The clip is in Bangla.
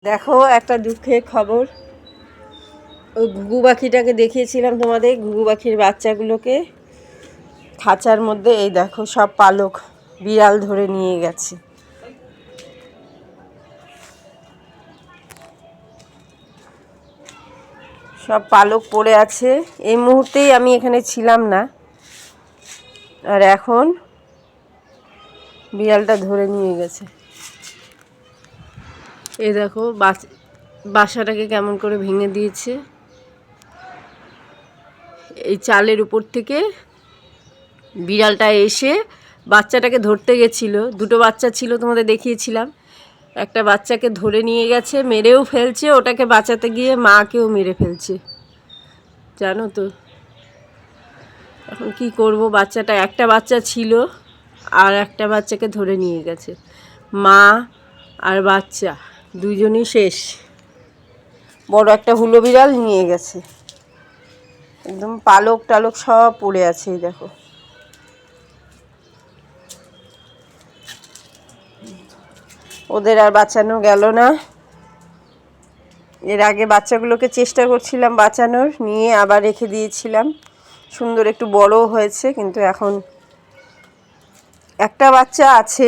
দেখো একটা দুঃখের খবর। ওই ঘুঘু পাখিটাকে দেখিয়েছিলাম তোমাদের, ঘুঘু পাখির বাচ্চাগুলোকে খাঁচার মধ্যে এই দেখো সব পালক বিড়াল ধরে নিয়ে গেছে। সব পালক পড়ে আছে। এই মুহূর্তেই আমি এখানে ছিলাম না, আর এখন বিড়ালটা ধরে নিয়ে গেছে। এই দেখো বাসাটাকে কেমন করে ভেঙে দিয়েছে। এই চালের উপর থেকে বিড়ালটা এসে বাচ্চাটাকে ধরতে গেছিল। দুটো বাচ্চা ছিল, তোমাদের দেখিয়েছিলাম। একটা বাচ্চাকে ধরে নিয়ে গেছে, মেরেও ফেলছে। ওটাকে বাঁচাতে গিয়ে মাকেও মেরে ফেলছে, জানো তো। এখন কি করব, বাচ্চাটা একটা বাচ্চা ছিল, আর একটা বাচ্চাকে ধরে নিয়ে গেছে। মা আর বাচ্চা দুজনই শেষ। বড় একটা হুলো বিড়াল নিয়ে গেছে। একদম পালক টালক সব পড়ে আছে, দেখো। ওদের আর বাঁচানো গেল না। এর আগে বাচ্চাগুলোকে চেষ্টা করছিলাম বাঁচানোর, নিয়ে আবার রেখে দিয়েছিলাম। সুন্দর একটু বড়ও হয়েছে, কিন্তু এখন একটা বাচ্চা আছে।